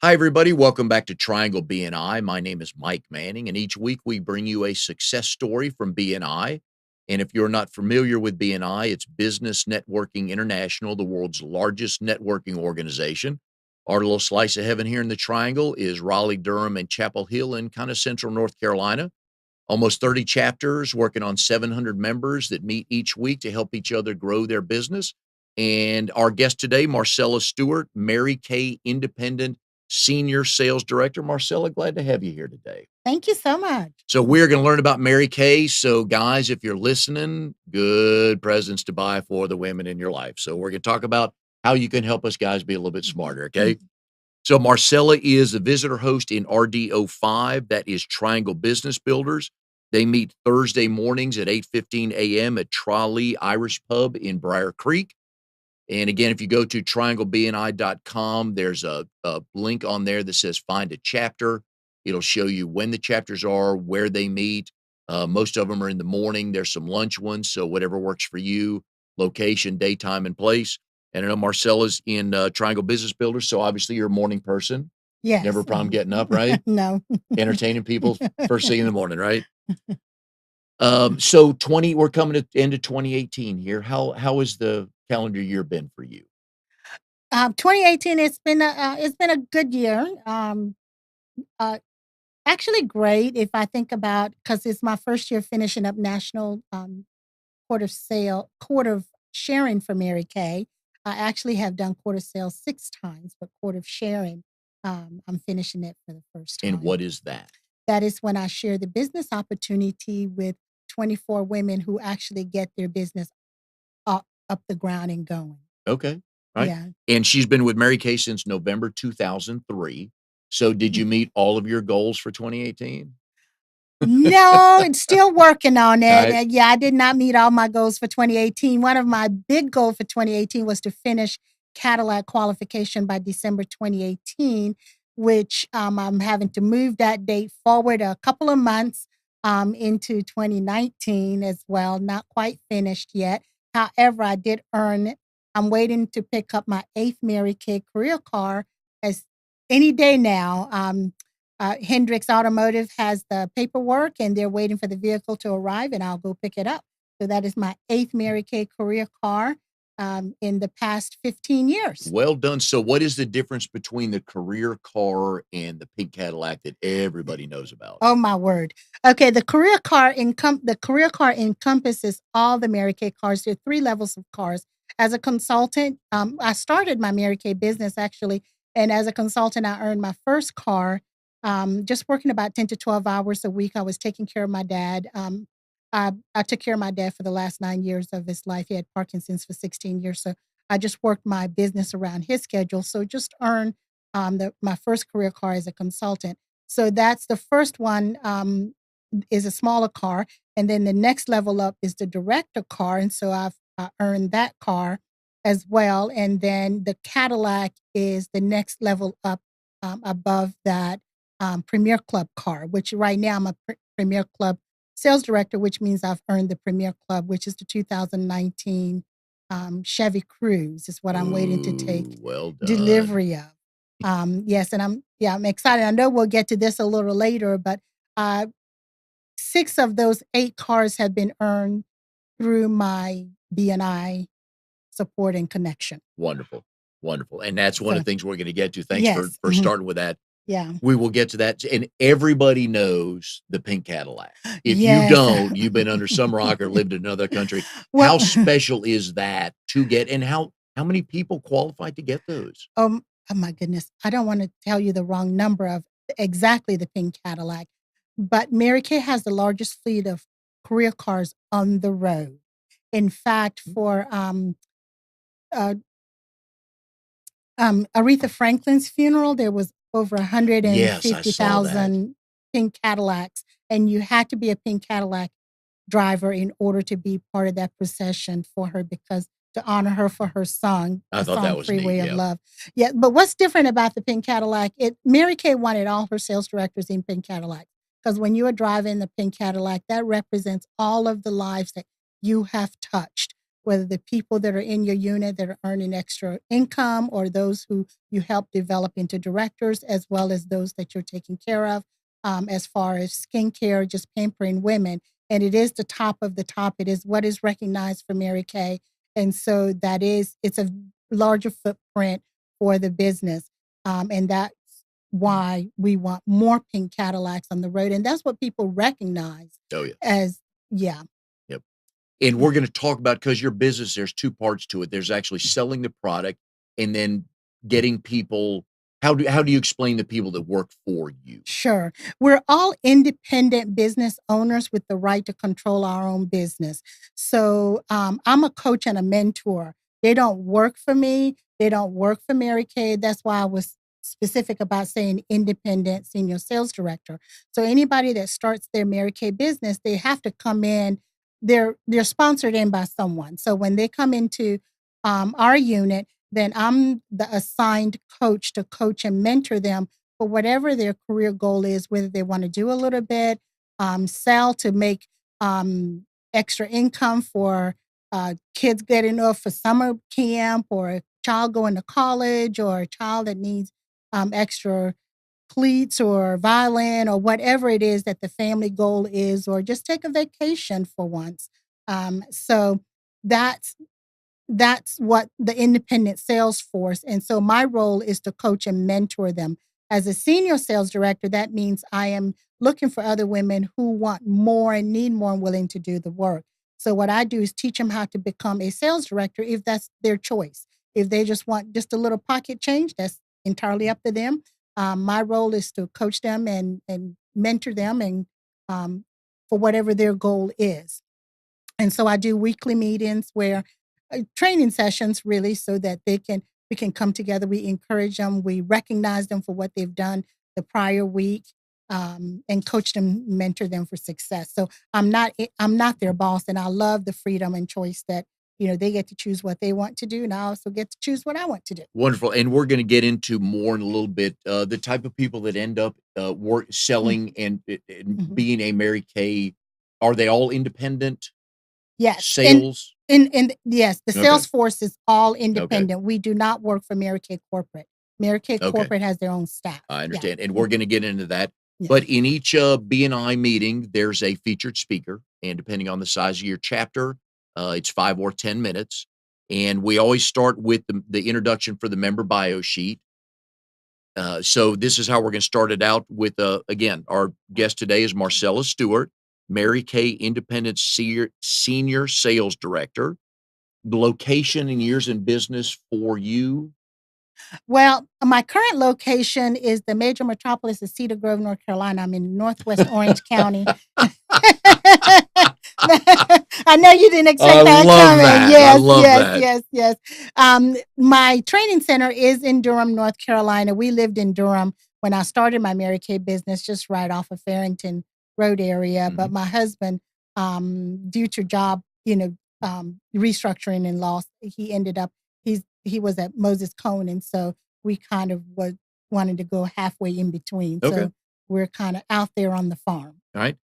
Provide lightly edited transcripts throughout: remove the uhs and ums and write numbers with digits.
Hi, everybody. Welcome back to Triangle BNI. My name is Mike Manning, and each week we bring you a success story from BNI. And if you're not familiar with BNI, it's Business Networking International, the world's largest networking organization. Our little slice of heaven here in the Triangle is Raleigh, Durham, and Chapel Hill in kind of central North Carolina. Almost 30 chapters working on 700 members that meet each week to help each other grow their business. And our guest today, Marcella Stewart, Mary Kay Independent Senior Sales Director. Marcella, glad to have you here today. Thank you so much. So we're going to learn about Mary Kay. So guys, if you're listening, good presents to buy for the women in your life. So we're going to talk about how you can help us guys be a little bit smarter. Okay. So Marcella is a visitor host in RDO5. That is Triangle Business Builders. They meet Thursday mornings at 8:15 a.m. at Trolley Irish Pub in Briar Creek. And again, if you go to trianglebni.com, there's a link on there that says find a chapter. It'll show you when the chapters are, where they meet. Most of them are in the morning. There's some lunch ones. So whatever works for you, location, daytime, and place. And I know Marcella's in Triangle Business Builders. So obviously you're a morning person. Never a Yes. problem getting up, right? No. Entertaining people first thing in the morning, right? So we're coming to end of 2018 here. How has the calendar year been for you? 2018, it's been a good year. Uh, Actually great if I think about because it's my first year finishing up National Court of Sharing for Mary Kay. I actually have done Court of Sale 6 times, but Court of Sharing, I'm finishing it for the first And time. what is that? That is when I share the business opportunity with 24 women who actually get their business up the ground and going. Okay. Right. Yeah. And she's been with Mary Kay since November 2003. So did you meet all of your goals for 2018? No, it's still working on it. Right. Yeah, I did not meet all my goals for 2018. One of my big goals for 2018 was to finish Cadillac qualification by December 2018, which I'm having to move that date forward a couple of months into 2019 as well. Not quite finished yet. However, I'm waiting to pick up my 8th Mary Kay career car as any day now. Hendricks Automotive has the paperwork and they're waiting for the vehicle to arrive and I'll go pick it up. So that is my 8th Mary Kay career car in the past 15 years. Well done. So what is the difference between the career car and the pink Cadillac that everybody knows about? Oh my word. Okay, the career car encompasses all the Mary Kay cars. There are 3 levels of cars. As a consultant, I started my Mary Kay business actually, and as a consultant, I earned my first car. Just working about 10 to 12 hours a week. I was taking care of my dad. I took care of my dad for the last 9 years of his life. He had Parkinson's for 16 years, so I just worked my business around his schedule. So just earned my first career car as a consultant. So that's the first one, is a smaller car, and then the next level up is the director car, and so I earned that car as well, and then the Cadillac is the next level up, above that, Premier Club car, which right now I'm a Premier Club sales director, which means I've earned the Premier Club, which is the 2019 Chevy Cruze is what I'm waiting to take Well done. delivery of. Yes, and I'm excited. I know we'll get to this a little later, but 6 of those 8 cars have been earned through my BNI support and connection. Wonderful. Wonderful. And that's one of So, the things we're going to get to. Thanks yes. for starting with that. Yeah. We will get to that. And everybody knows the pink Cadillac. If you Yes. don't, you've been under some rock or lived in another country. Well, How special is that to get, and how many people qualify to get those? oh my goodness. I don't want to tell you the wrong number of exactly the pink Cadillac, but Mary Kay has the largest fleet of career cars on the road. In fact, for uh, Aretha Franklin's funeral, there was over Yes, I saw that. 150,000 pink Cadillacs, and you had to be a pink Cadillac driver in order to be part of that procession for her because to honor her for her song, I the thought that song was neat. Freeway of Yeah. Love. Yeah, but what's different about the pink Cadillac, Mary Kay wanted all her sales directors in pink Cadillacs because when you are driving the pink Cadillac, that represents all of the lives that you have touched. whether the people that are in your unit that are earning extra income or those who you help develop into directors, as well as those that you're taking care of, as far as skincare, just pampering women. And it is the top of the top. It is what is recognized for Mary Kay. And so it's a larger footprint for the business. And that's why we want more pink Cadillacs on the road. And that's what people recognize Oh, yeah. as, yeah. Yep. And we're going to talk about, because your business, there's two parts to it. There's actually selling the product and then getting people. How do you explain the people that work for you? Sure. We're all independent business owners with the right to control our own business. So I'm a coach and a mentor. They don't work for me. They don't work for Mary Kay. That's why I was specific about saying independent senior sales director. So anybody that starts their Mary Kay business, they have to come in. They're sponsored in by someone. So when they come into our unit, then I'm the assigned coach to coach and mentor them for whatever their career goal is, whether they want to do a little bit, sell to make extra income for kids getting off for summer camp, or a child going to college, or a child that needs extra cleats or violin, or whatever it is that the family goal is, or just take a vacation for once. So that's that's what the independent sales force. And so my role is to coach and mentor them. As a senior sales director, that means I am looking for other women who want more and need more and willing to do the work. So what I do is teach them how to become a sales director if that's their choice. If they just want just a little pocket change, that's entirely up to them. My role is to coach them and mentor them and for whatever their goal is. And so I do weekly meetings where training sessions really so that we can come together. We encourage them. We recognize them for what they've done the prior week, and coach them, mentor them for success. So I'm not their boss, and I love the freedom and choice that they get to choose what they want to do, and I also get to choose what I want to do. Wonderful. And we're going to get into more in a little bit, the type of people that end up Mm, selling and mhm. being a Mary Kay. Are they all independent Yes, sales? yes, the Okay. sales force is all Okay. independent. We do not work for Mary Kay Corporate. Mary Kay Okay. Corporate has their own staff. I Yeah. understand. And we're Mhm. going to get into that. Yeah. But in each BNI meeting, there's a featured speaker. And depending on the size of your chapter, it's 5 or 10 minutes. And we always start with the introduction for the member bio sheet. So this is how we're going to start it out with, again, our guest today is Marcella Stewart, Mary Kay Independent Senior Sales Director. The location and years in business for you. Well, my current location is the major metropolis of Cedar Grove, North Carolina. I'm in Northwest Orange County. I know you didn't I expect that love coming. that. I Yes, love yes, that. yes, yes. My training center is in Durham, North Carolina. We lived in Durham when I started my Mary Kay business, just right off of Farrington Road area. But Mhm. my husband, due to job, restructuring and loss, he ended up he was at Moses Cone, and so we kind of wanted to go halfway in between. Okay. So we're kind of out there on the farm. All right.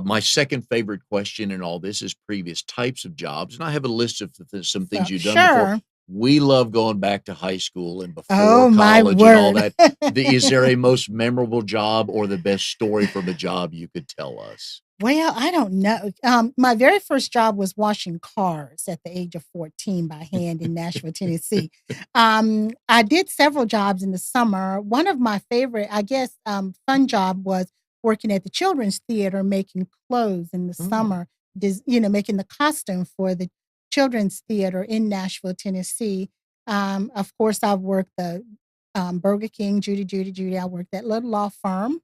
My second favorite question in all this is previous types of jobs, and I have a list of some So things you've done before. sure. We love going back to high school and before Oh my college and all word. that. Is there a most memorable job or the best story from a job you could tell us? Well, I don't know. My very first job was washing cars at the age of 14 by hand in Nashville, Tennessee. I did several jobs in the summer. One of my favorite, I guess, fun job was working at the Children's Theater making clothes in the Oh, summer, making the costume for the Children's Theater in Nashville, Tennessee. Of course, I've worked the Burger King, Judy. I worked at little law firm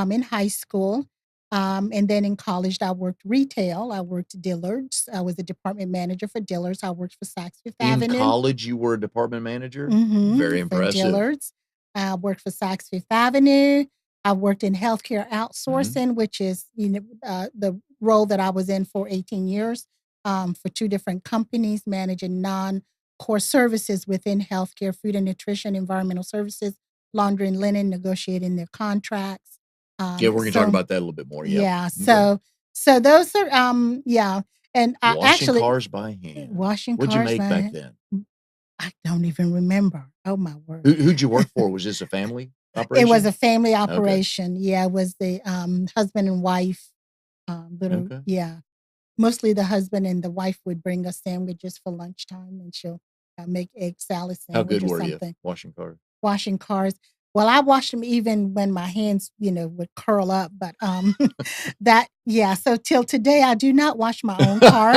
in high school. And then in college, I worked retail. I worked Dillard's. I was a department manager for Dillard's. I worked for Saks Fifth in Avenue. college, you were a department manager? Very For impressive. Dillard's. I worked for Saks Fifth Avenue. I worked in healthcare Mhm. outsourcing, which is the role that I was in for 18 years for two different companies, managing non-core services within healthcare, food and nutrition, environmental services, laundry and linen, negotiating their contracts. Yeah, we're gonna talk So about that a little bit more. Yep. yeah, Okay. so those are yeah. And I Washing actually cars by hand. washing What'd you cars make by back hand. then? I don't even remember. Oh my word. Who'd you work for? Was this a family It was a operation? family Okay, operation. Yeah, it was the husband and wife. Little, okay. yeah. Mostly the husband and the wife would bring us sandwiches for lunchtime, and she'll make egg salad How sandwich good or were you something. washing cars? Washing cars. Well, I washed them even when my hands, would curl up, but, yeah, so till today, I do not wash my own car.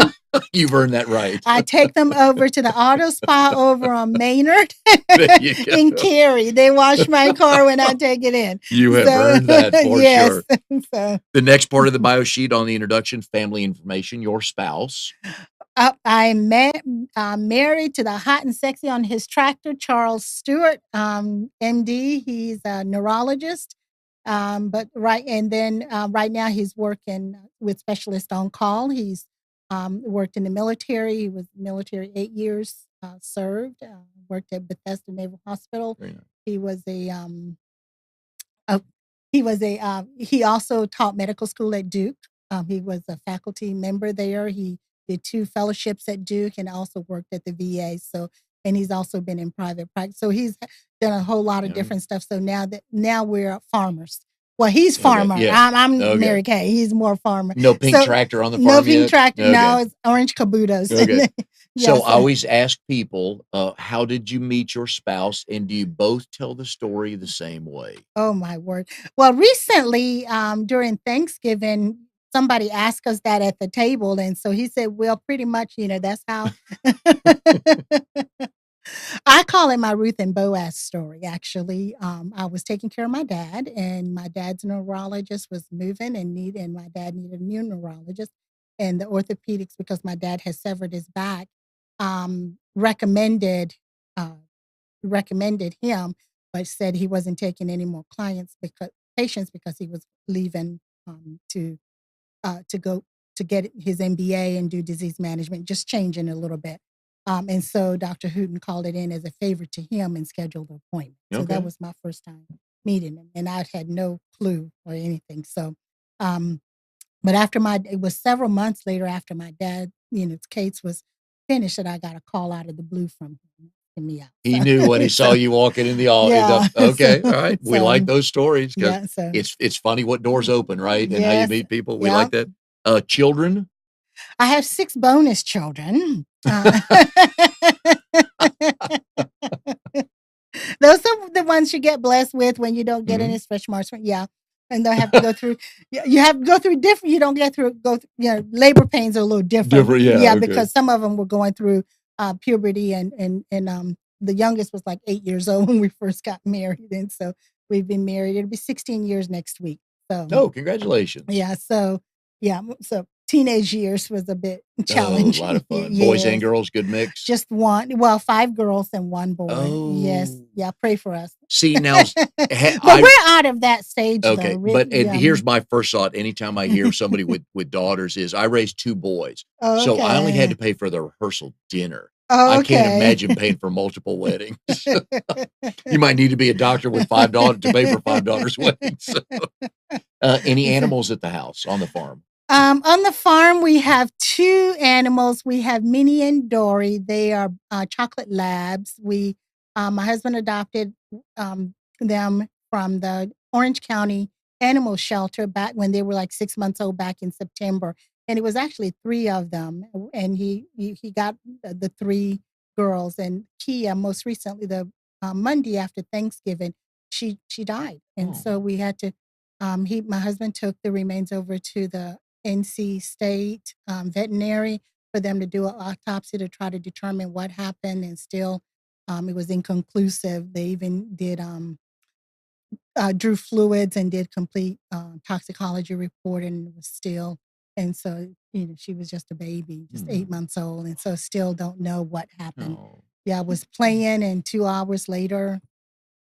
You've earned that right. I take them over to the auto spa over on Maynard There you in go. Cary. They wash my car when I take it in. You have So, earned that for yes. sure. So The next part of the bio sheet on the introduction, family information, your spouse. I'm married to the hot and sexy on his tractor, Charles Stewart, MD. He's a neurologist. But right and then right now he's working with specialist on call. He's worked in the military. He was military 8 years served. Worked at Bethesda Naval Hospital. Very nice. He was a he also taught medical school at Duke. He was a faculty member there. He did 2 fellowships at Duke and also worked at the VA. So, and he's also been in private practice. So he's done a whole lot of Yeah. different stuff. So now we're farmers. Well, he's Okay, farmer. yeah. I'm Okay. Mary Kay. He's more farmer. No pink So tractor on the no farm pink yet? tractor. No, Okay, it's orange caboodles. okay. Yeah. So I always ask people, how did you meet your spouse, and do you both tell the story the same way? Oh my word. Well, recently, during Thanksgiving, somebody asked us that at the table, and so he said, "Well, pretty much, that's how." I call it my Ruth and Boaz story. Actually, I was taking care of my dad, and my dad's neurologist was moving and my dad needed a new neurologist, and the orthopedics because my dad has severed his back, recommended. Uh, recommended him, but said he wasn't taking any more patients because he was leaving to go to get his MBA and do disease management, just changing a little bit. And so Dr. Hooten called it in as a favor to him and scheduled an appointment. So that Okay. was my first time meeting him, and I had no clue or anything. So, um, but it was several months later after my dad, case was finished that I got a call out of the blue from him asking me out. He So, knew when he saw so you walking in the all yeah, okay, all right. We like those stories because yeah, so it's funny what doors open, right? And how you yes, meet people. We yeah. like that. Children? I have 6 bonus children. Those are the ones you get blessed with when you don't get Mhm. any stretch marks. Yeah, and they'll have to go through. You have to go through different. You don't get through. Labor pains are a little different. Different, yeah, Yeah, okay. because some of them were going through puberty, and the youngest was like 8 years old when we first got married, and so we've been married. It'll be 16 years next week. So Oh, congratulations. yeah, so teenage years was a bit Oh, a lot challenging. of fun. Boys and Yes. girls, good mix? Just one, well, 5 girls and 1 boy. Yes. Oh. Yeah, pray for us. See, now But we're out of that stage though. okay, and here's my first thought anytime I hear somebody with daughters is I raised 2 boys, so I only had Okay. to pay for the rehearsal dinner. I can't Okay. imagine paying for multiple weddings. You might need to be a doctor with 5 daughters to pay for 5 daughters' weddings. Any animals at the house, on the farm? On the farm, we have 2 animals. We have Minnie and Dory. They are chocolate labs. My husband adopted them from the Orange County Animal Shelter back when they were like 6 months old back in September. And it was actually 3 of them. And he got the 3 girls. And Kia, most recently, the Monday after Thanksgiving, she died. And Oh. so we had to. My husband took the remains over to the NC State veterinary for them to do an autopsy to try to determine what happened, and still it was inconclusive. They even did drew fluids and did complete toxicology report, and it was still. And so she was just a baby, just 8 months old, and so still don't know what happened. Oh. Yeah, I was playing, and 2 hours later,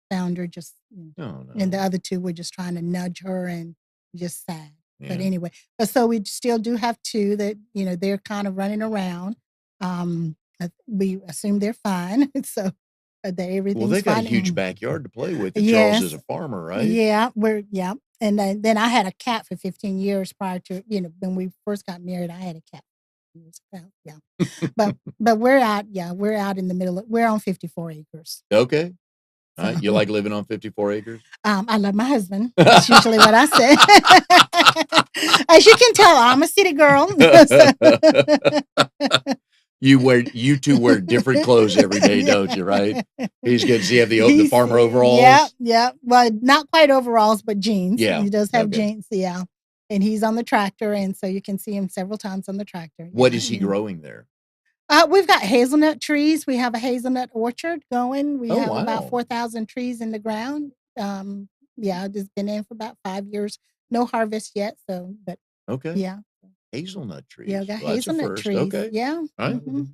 found her just. Oh, And the no. other 2 were just trying to nudge her and just sad. But Yeah. anyway, but so we still do have 2 that, they're kind of running around. We assume they're fine. So Well, everything's they got a fine. huge backyard to play with, and Charles is Yes. a farmer, right? Yeah, yeah. And then I had a cat for 15 years prior to, when we first got married, I had a cat. years ago. Yeah. But we're out in the middle we're on 54 acres. Okay. All So right. You like living on 54 acres? I love my husband. That's usually what I say. As you can tell, I'm a city girl. You two wear different clothes every day, don't you, right? He's good. Does he have the farmer Yeah, overalls? yeah. Well, not quite overalls, but jeans. Yeah. He does have Okay. jeans, yeah. And he's on the tractor, and so you can see him several times on the tractor. What Yeah. is he growing there? We've got hazelnut trees. We have a hazelnut orchard going. We Oh, have about wow. 4,000 trees in the ground. Yeah, just been in for about 5 years. No harvest yet, so but Okay. yeah. Hazelnut Yeah, we trees. got Well, that's a hazelnut first. trees. Okay. Yeah. All right. Mhm.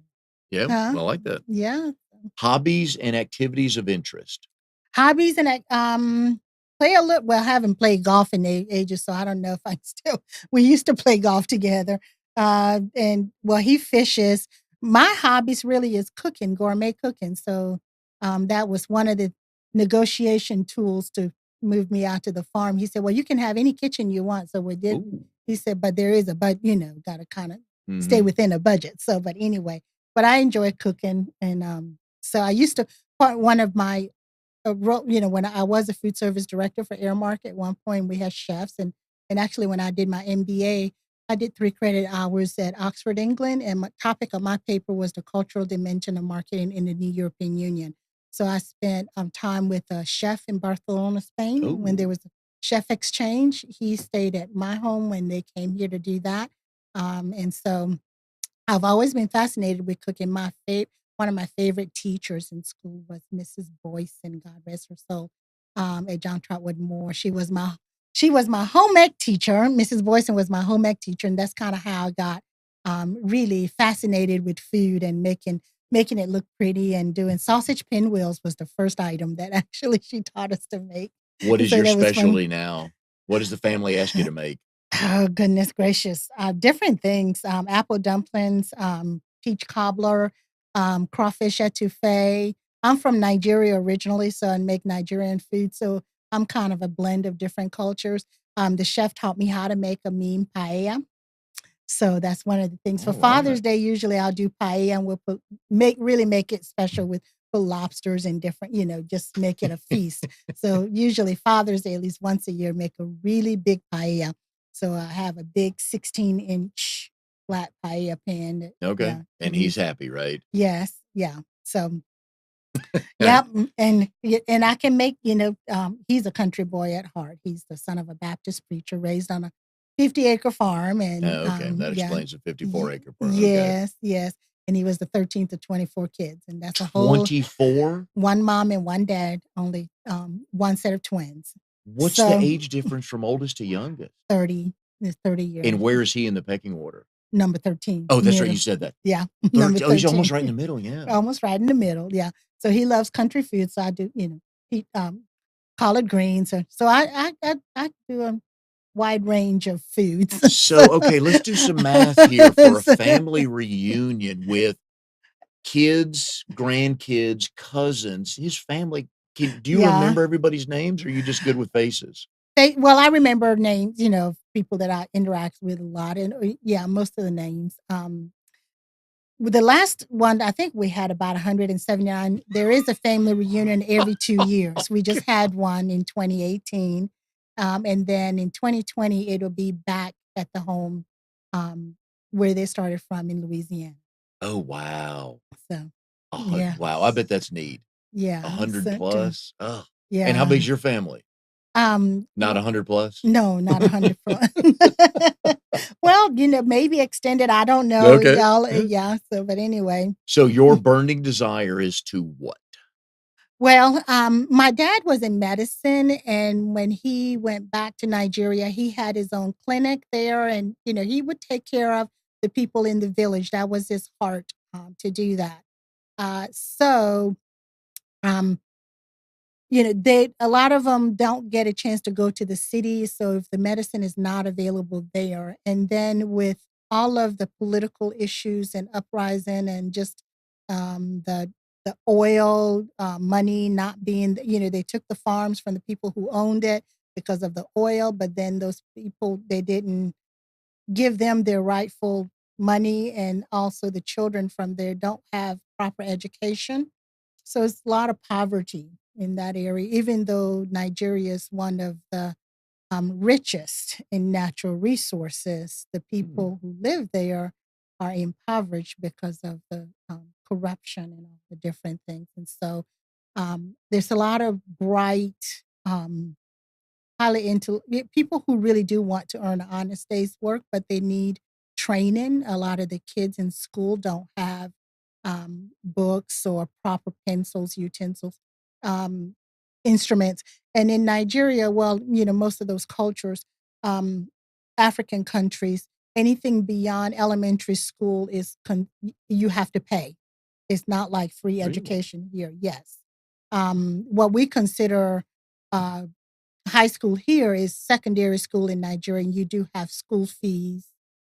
Yeah. Huh? Well, I like that. Yeah. Hobbies and activities of interest. Hobbies and play a little. Well, I haven't played golf in ages, so I don't know if I still. We used to play golf together, and well, he fishes. My hobbies really is cooking, gourmet cooking. So, that was one of the negotiation tools to move me out to the farm. He said, "Well, you can have any kitchen you want." So we did. Ooh. He said, "But there is a got to kind of stay Mhm. within a budget." So, but anyway, but I enjoy cooking, and so I used to part one of my when I was a food service director for Airmark at one point, we had chefs, and actually when I did my MBA, I did 3 credit hours at Oxford, England, and my topic of my paper was the cultural dimension of marketing in the new European Union. So I spent time with a chef in Barcelona, Spain. When there Oh. was a chef exchange, he stayed at my home when they came here to do that. And so I've always been fascinated with cooking. One of my favorite teachers in school was Mrs. Boyson, God rest her soul, at John Trotwood Moore. She was my home ec teacher. Mrs. Boyson was my home ec teacher, and that's kind of how I got really fascinated with food and making it look pretty, and doing sausage pinwheels was the first item that actually she taught us to make. What is So your that was fun. specialty now? What does the family ask you to make? Oh, goodness gracious. Different things, apple dumplings, peach cobbler, crawfish etouffee. I'm from Nigeria originally, so I make Nigerian food. So I'm kind of a blend of different cultures. The chef taught me how to make a mean paella. So that's one of the things. For All right. Father's Day, usually I'll do paella, and we'll really make it special with put lobsters and different, just make it a feast. So usually Father's Day, at least once a year, make a really big paella. So I have a big 16-inch flat paella pan. Okay. Yeah, And he's happy, right? yes, yeah. So yep, and I can make, he's a country boy at heart. He's the son of a Baptist preacher raised on a 50-acre farm, and Oh, okay. That yeah, explains the 54-acre farm. Okay. yes, yes, and he was the 13th of 24 kids, and that's a whole 24? one mom and one dad, only one set of twins. What's the So age difference from oldest to youngest? 30 is 30 And years. where is he in the pecking order? Number 13. Oh, that's right. Middle. You said that. Yeah, number 13. Oh, he's 13. almost right in the middle. Yeah. Almost right in the middle. Yeah. So he loves country food. So I do, he collard greens. So I do a wide range of foods. So, okay, let's do some math here for a family reunion with kids, grandkids, cousins, his family. Do you Yeah. remember everybody's names, or are you just good with faces? Well, I remember names, of people that I interact with a lot, and yeah, most of the names. With the last one, I think we had about 179. There is a family reunion every 2 years. We just had one in 2018. And then in 2020, it'll be back at the home where they started from in Louisiana. Oh, wow. So, yeah. Wow. I bet that's neat. Yeah. 100 So, plus. Oh. yeah. And how big's your family? Not 100 plus? No, not 100 plus. Well, maybe extended. I don't know. Okay. Y'all, yeah. So, but anyway. So your burning desire is to what? Well, my dad was in medicine, and when he went back to Nigeria, he had his own clinic there, and he would take care of the people in the village. That was his heart, to do that. So, um, a lot of them don't get a chance to go to the city. So if the medicine is not available there, and then with all of the political issues and uprising, and just the oil money not being, they took the farms from the people who owned it because of the oil, but then those people, they didn't give them their rightful money, and also the children from there don't have proper education. So it's a lot of poverty in that area, even though Nigeria is one of the richest in natural resources. The Mhm. people who live there are impoverished because of the corruption and all the different things. And so there's a lot of bright, highly into people who really do want to earn an honest day's work, but they need training. A lot of the kids in school don't have books or proper pencils, utensils, um, instruments. And in Nigeria, well, most of those cultures, um, African countries, anything beyond elementary school you have to pay. It's not like free Really? education here. Yes. What we consider uh, high school here is secondary school in Nigeria, and you do have school fees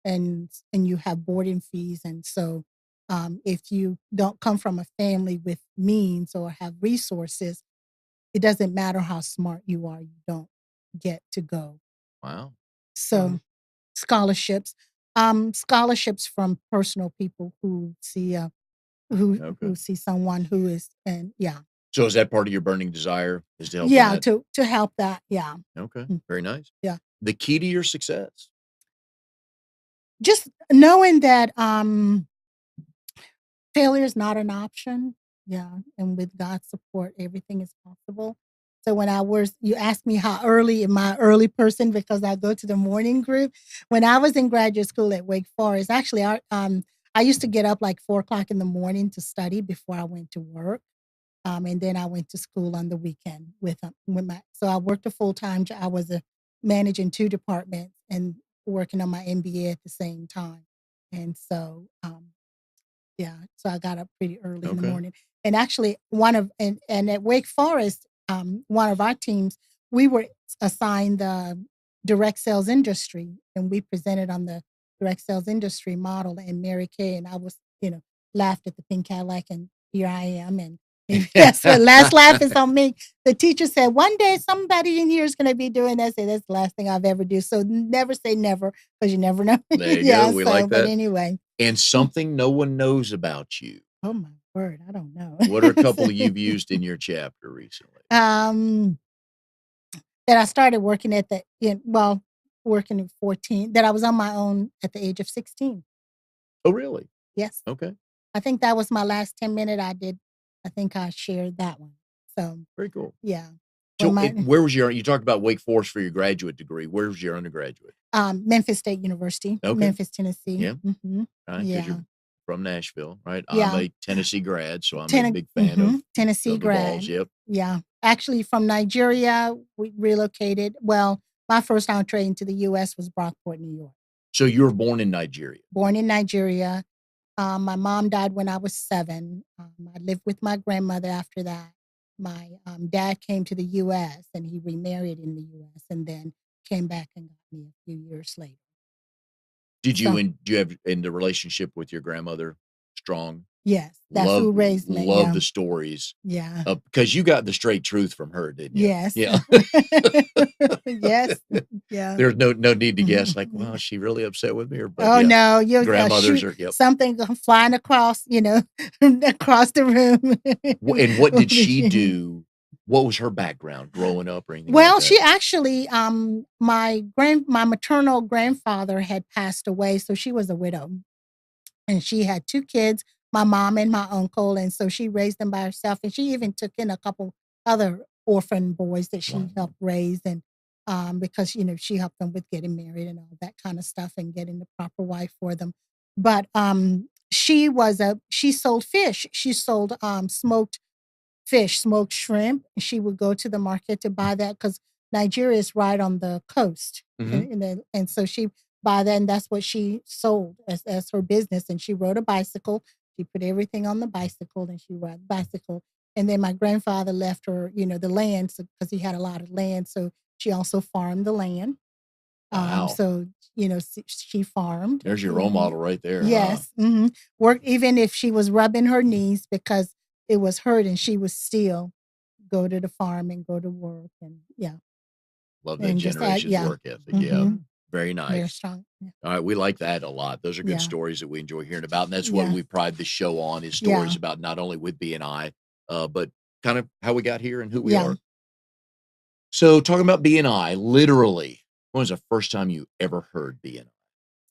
and you have boarding fees. And so if you don't come from a family with means or have resources, it doesn't matter how smart you are, you don't get to go. Wow. So scholarships, scholarships from personal people who see Okay. who see someone who is, and yeah. So is that part of your burning desire is to help in Yeah, that? to help that, yeah. Okay. Mm, Very nice. yeah. The key to your success? Just knowing that, failure is not an option. Yeah, and with God's support, everything is possible. So when you asked me how early, am I early person because I go to the morning group. When I was in graduate school at Wake Forest, actually, I used to get up like 4 o'clock in the morning to study before I went to work. And then I went to school on the weekend so I worked a full-time job. I was managing two departments and working on my MBA at the same time. And so, yeah, so I got up pretty early in the Okay. morning. And actually and at Wake Forest, one of our teams, we were assigned the direct sales industry, and we presented on the direct sales industry model, and Mary Kay and I was, laughed at the pink Cadillac, and here I am. And guess what? Last laugh is on me. The teacher said, "One day somebody in here is going to be doing that." I said, "That's the last thing I've ever do." So never say never because you never know. There you go. Yeah. We So, like but that. anyway. And something no one knows about you. Oh my word, I don't know. What are a couple you've used in your chapter recently? Um, that I started working working at 14, that I was on my own at the age of 16. Oh, really? Yes. Okay. I think that was my last 10-minute I think I shared that one. So, Very cool. yeah. When So, my where was you talked about Wake Forest for your graduate degree. Where was your undergraduate? Memphis State University, Okay. Memphis, Tennessee. Yeah. Mhm. Right. Because Yeah. you're from Nashville, right? I'm Yeah. a Tennessee grad, so I'm a big fan Tennessee of the Vols. grad. Yep. Yeah. Actually, from Nigeria, we relocated. Well, my first entree into the US was Brockport, New York. So you were born in Nigeria. Born in Nigeria. My mom died when I was 7. I lived with my grandmother after that. My dad came to the US and he remarried in the US and then came back and got me a few years later. So, Do you have in the relationship with your grandmother strong? yes, that's who raised me. Love Yeah. the stories Yeah. because you got the straight truth from her, didn't you? Yes. Yeah. Yes. Yeah. There's no need to guess like, well, is she really upset with me? Or but Oh, yeah, no, you're grandmothers shoot are yep. something flying across, across the room. And what did she do? What was her background growing up or anything like Well, that? she actually, my maternal grandfather had passed away, so she was a widow, and she had 2 kids, my mom and my uncle, and so she raised them by herself, and she even took in a couple other orphan boys that she helped raise, and, because, she helped them with getting married and all that kinda stuff and getting the proper wife for them. But, she sold fish. She sold, smoked fish, smoked shrimp. She would go to the market to buy that because Nigeria is right on the coast, Mhm. and so she buy that, and that's what she sold as her business. And she rode a bicycle. She put everything on the bicycle, and she rode the bicycle. And then my grandfather left her, the land, because he had a lot of land. So she also farmed the land. Wow. So she farmed. There's your role model right there, huh? Yes, worked even if she was rubbing her knees because it was hurting, she would still go to the farm and go to work, and yeah, Love that and just add generation's yeah. work ethic. Yeah. Mhm. Very Very nice. strong. Yeah. All right, we like that a lot. Those are good Yeah. stories that we enjoy hearing about, and that's what Yeah. we pride the show on is stories Yeah. about not only with BNI, but kind of how we got here and who we Yeah. are. So talking about BNI, literally, when was the first time you ever heard BNI?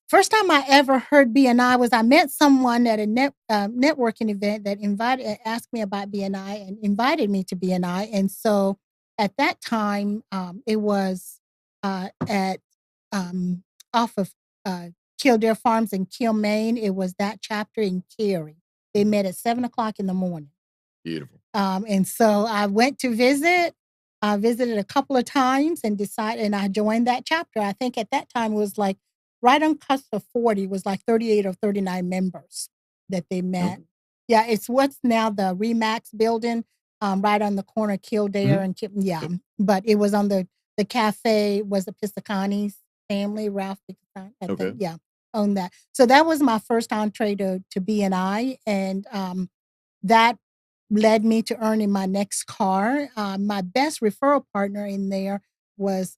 First time I ever heard BNI was I met someone at a networking event that asked me about BNI and invited me to BNI, and so at that time, it was, at, um, off of, Kildare Farms in Kill, Maine. It was that chapter in Cary. They met at 7 o'clock in the morning. Beautiful. And so I went to visit. I visited a couple of times and I joined that chapter. I think at that time it was like right on cusp of 40, it was like 38 or 39 members that they met. Okay. Yeah, it's what's now the Remax building, right on the corner of Kildare Mhm. and yeah. Yep. But it was on the cafe was the Pisacani's family, Ralph Pisacani, I think. Okay. Yeah, owned that. So that was my first entree to BNI, and that led me to earning my next car. My best referral partner in there was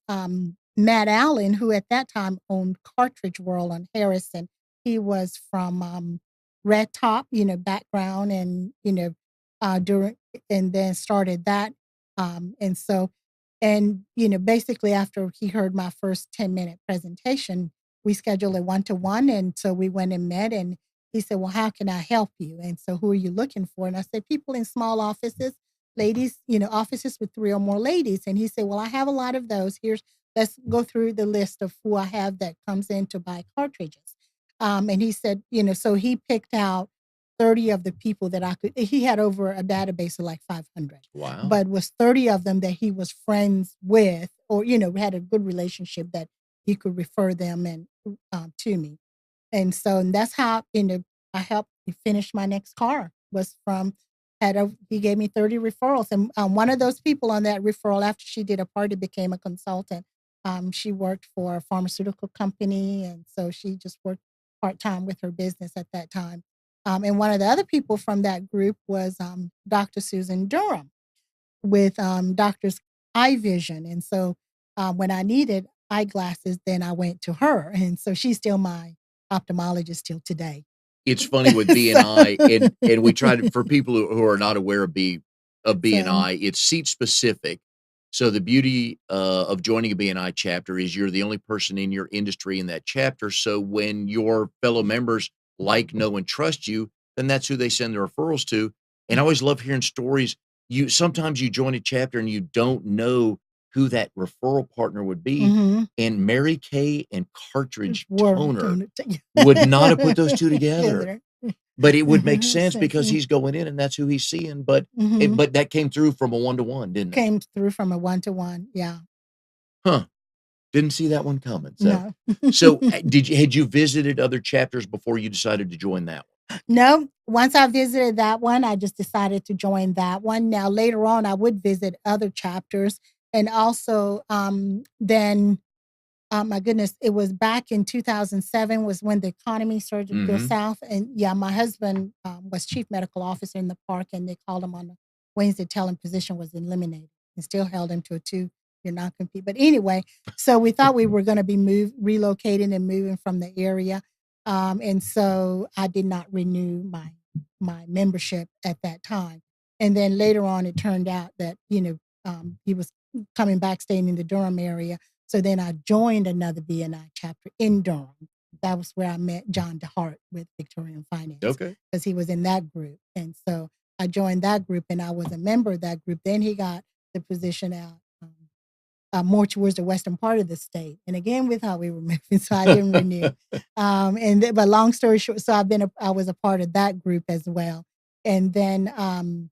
Matt Allen, who at that time owned Cartridge World on Harrison. He was from Red Top, background, and during and then started that. And so, and basically after he heard my first 10-minute presentation, we scheduled a 1-to-1, and so we went and met, and he said, "Well, how can I help you?" And so, "Who are you looking for?" And I said, "People in small offices, ladies, offices with 3 or more ladies." And he said, "Well, I have a lot of those. Let's go through the list of who I have that comes in to buy cartridges." And he said, so he picked out 30 of the people that he had over a database of like 500, Wow. but was 30 of them that he was friends with, or, had a good relationship that he could refer them and to me. And that's how, I helped finish my next car was from he gave me 30 referrals. And one of those people on that referral, after she did a party, became a consultant. She worked for a pharmaceutical company. And so she just worked part-time with her business at that time. And one of the other people from that group was Dr. Susan Durham with Doctor's Eye Vision. And so when I needed eyeglasses, then I went to her. And so she's still my ophthalmologist till today. It's funny with So, BNI, and we try to for people who are not aware of so BNI, it's seat specific. So the beauty, of joining a BNI chapter is you're the only person in your industry in that chapter, so when your fellow members like, know, and trust you, then that's who they send their referrals to, and I always love hearing stories. Sometimes you join a chapter and you don't know who that referral partner would be, mhm. and Mary Kay and Cartridge Were Toner doing it would not have put those 2 together, together. but it would make sense So, because he's going in and that's who he's seeing, mhm. but that came through from a one-to-one, didn't it? Came through from a 1-to-1. Yeah. Huh, didn't see that one coming, No. had you visited other chapters before you decided to join that one? No, once I visited that one, I just decided to join that one. Now, later on, I would visit other chapters, and also, then, my goodness, it was back in 2007 was when the economy started to go Mhm. south, and yeah, my husband, was chief medical officer in the park, and they called him on a Wednesday, tell him position was eliminated, and still held him to a 2-year non-compete. But anyway, so we thought we were gonna be relocating and moving from the area, and so I did not renew my membership at that time. And then later on, it turned out that, he was coming back, staying in the Durham area, so then I joined another BNI chapter in Durham. That was where I met John DeHart with Victorian Finance Okay. because he was in that group. And so I joined that group and I was a member of that group. Then he got the position out more towards the western part of the state. And again, with how we were moving, so I didn't renew. But long story short, so I was a part of that group as well. And then,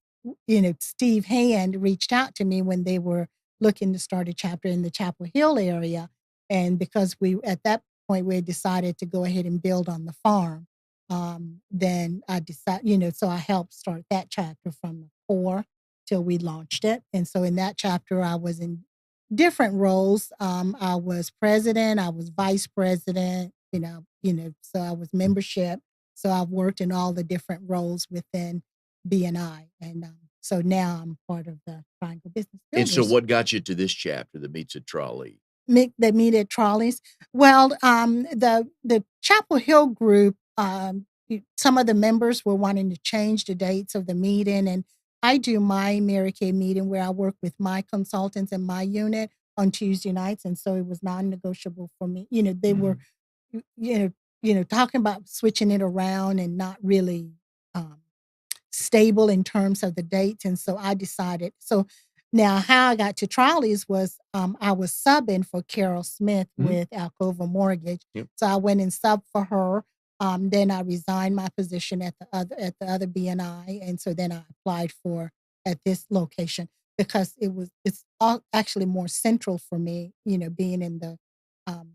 Steve Hand reached out to me when they were looking to start a chapter in the Chapel Hill area. And because at that point, we had decided to go ahead and build on the farm. Then I decided, so I helped start that chapter from the core till we launched it. And so in that chapter, I was in different roles. I was president, I was vice president, so I was membership. So I've worked in all the different roles within BNI. And so now I'm part of the Triangle Business And so Builders. what got you to this chapter that meets at Trolley? That meet at Trolleys. Well, the Chapel Hill group, some of the members were wanting to change the dates of the meeting, and I do my Mary Kay meeting where I work with my consultants and my unit on Tuesday nights, and so it was non-negotiable for me. They were, you know, talking about switching it around and not really um, stable in terms of the dates, and so I decided. So now how I got to Trolleys was, I was subbing for Carol Smith with Alcova Mortgage. Yep. So I went and subbed for her. Then I resigned my position at the other BNI, and so then I applied for at this location because it's all actually more central for me, being in um,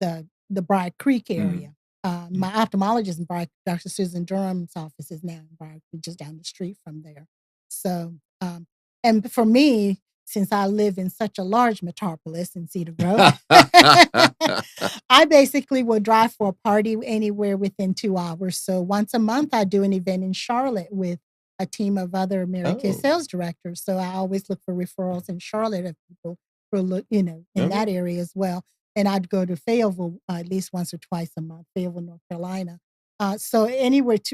the Bride Creek area. My ophthalmologist in Bride, Dr. Susan Durham's office is now in Bride Creek, just down the street from there. So, and for me, since I live in such a large metropolis in Cedar Grove, I basically will drive for a party anywhere within 2 hours. So once a month, I do an event in Charlotte with a team of other Mary Kay sales directors. So I always look for referrals in Charlotte of people who look, in that area as well. And I'd go to Fayetteville at least once or twice a month, Fayetteville, North Carolina. So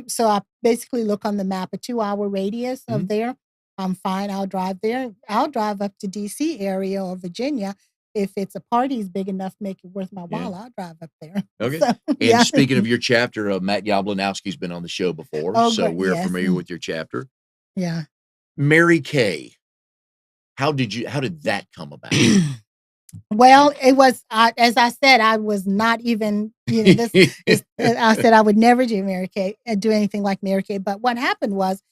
so I basically look on the map, a 2 hour radius of there. I'm fine. I'll drive there. I'll drive up to DC area or Virginia. If it's a party's big enough, make it worth my while, I'll drive up there. Okay. So, And speaking of your chapter, Matt Yablonowski's been on the show before, Oh, so great. we're Yes. familiar with your chapter. Yeah. Mary Kay, how did that come about? Well, it was, as I said, I was not even, I said I would never do Mary Kay, do anything like Mary Kay. But what happened was,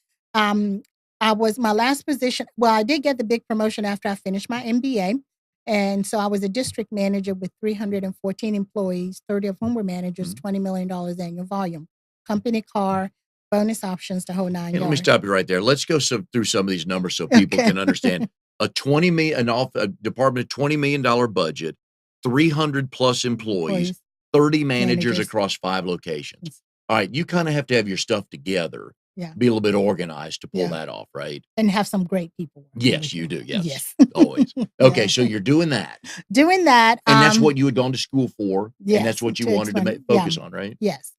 I was my last position. Well, I did get the big promotion after I finished my MBA. And so I was a district manager with 314 employees, 30 of whom were managers, $20 million annual volume, company car, bonus options, the whole nine Hey, let me yards. stop you right there. Let's go through some of these numbers so people can understand. A department, $20 million budget, 300 plus employees, 30 managers across 5 locations. All right, you kind of have to have your stuff together, be a little bit organized to pull that off, right? And have some great people. Yes, you do. Yes, always. Okay, so you're doing that. Doing that. And that's what you had gone to school for, and that's what you to wanted to focus on, right? Yes.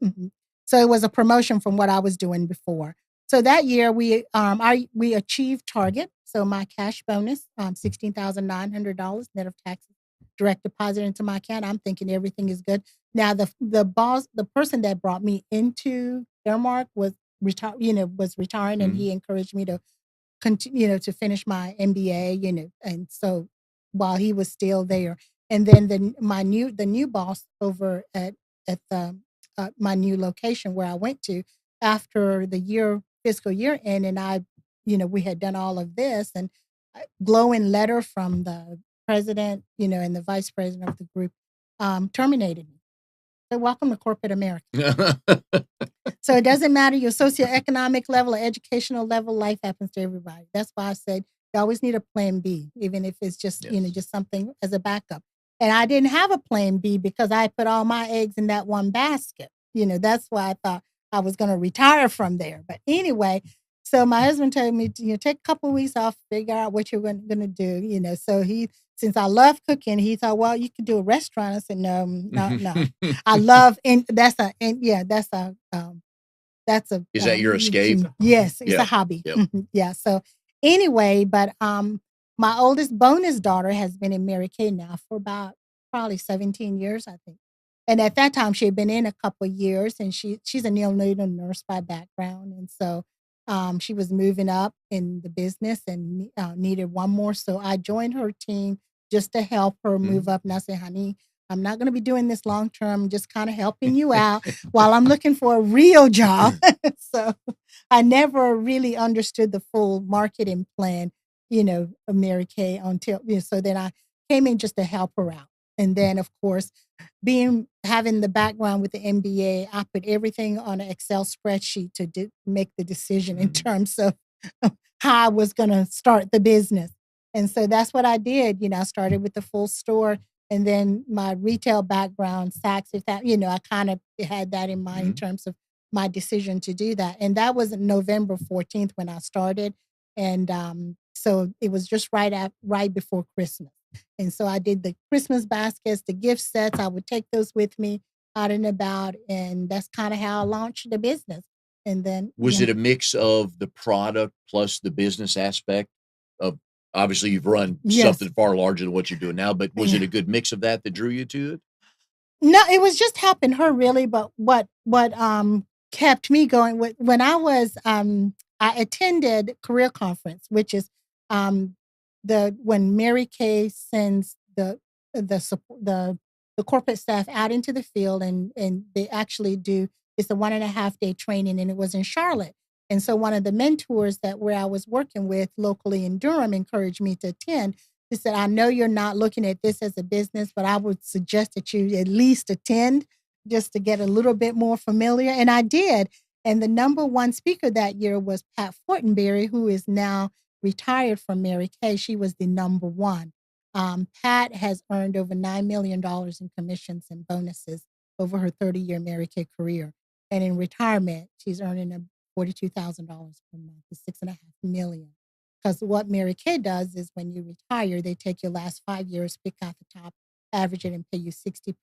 So it was a promotion from what I was doing before. So that year we achieved target. So my cash bonus, $16,900 net of taxes, direct deposit into my account. I'm thinking everything is good. Now the person that brought me into Airmark was retiring, and he encouraged me to continue, to finish my MBA, and so while he was still there, and then the new boss over at the my new location where I went to after the fiscal year end, and we had done all of this, and a glowing letter from the president, and the vice president of the group, terminated me. So welcome to corporate America. So it doesn't matter your socioeconomic level or educational level, life happens to everybody. That's why I said you always need a plan B, even if it's just, just something as a backup. And I didn't have a plan B because I put all my eggs in that one basket. That's why I thought I was going to retire from there. But anyway, so my husband told me, take a couple of weeks off, figure out what you're going to do. So since I love cooking, he thought, well, you could do a restaurant. I said, no. I love, and that's a. Is that your escape? Yes, it's a hobby. Yep. Yeah. So anyway, but my oldest bonus daughter has been in Mary Kay now for about probably 17 years, I think. And at that time, she had been in a couple of years, and she's a neonatal nurse by background, and so she was moving up in the business and needed one more. So I joined her team just to help her move up. And I said, honey, I'm not going to be doing this long term, just kind of helping you out while I'm looking for a real job. So I never really understood the full marketing plan, of Mary Kay until, so then I came in just to help her out. And then, of course, having the background with the MBA, I put everything on an Excel spreadsheet to make the decision in terms of how I was going to start the business. And so that's what I did. I started with the full store, and then my retail background, Saks, I kind of had that in mind in terms of my decision to do that. And that was November 14th when I started. And so it was just right before Christmas. And so I did the Christmas baskets, the gift sets. I would take those with me out and about, and that's kind of how I launched the business. And then, Was it a mix of the product plus the business aspect of obviously, you've run yes, something far larger than what you're doing now, but was it yeah. a good mix of that that drew you to it? No, it was just helping her really, but what kept me going with when I attended career conference, which is um the when Mary Kay sends the corporate staff out into the field, and they actually do it's a 1.5 day training, and it was in Charlotte. And so one of the mentors that where I was working with locally in Durham encouraged me to attend. He said, I know you're not looking at this as a business, but I would suggest that you at least attend just to get a little bit more familiar. And I did. And the number one speaker that year was Pat Fortenberry, who is now retired from Mary Kay. She was the number one. Pat has earned over $9 million in commissions and bonuses over her 30-year Mary Kay career. And in retirement, she's earning $42,000 per month, $6.5 million. Because what Mary Kay does is when you retire, they take your last 5 years, pick out the top, average it, and pay you 60%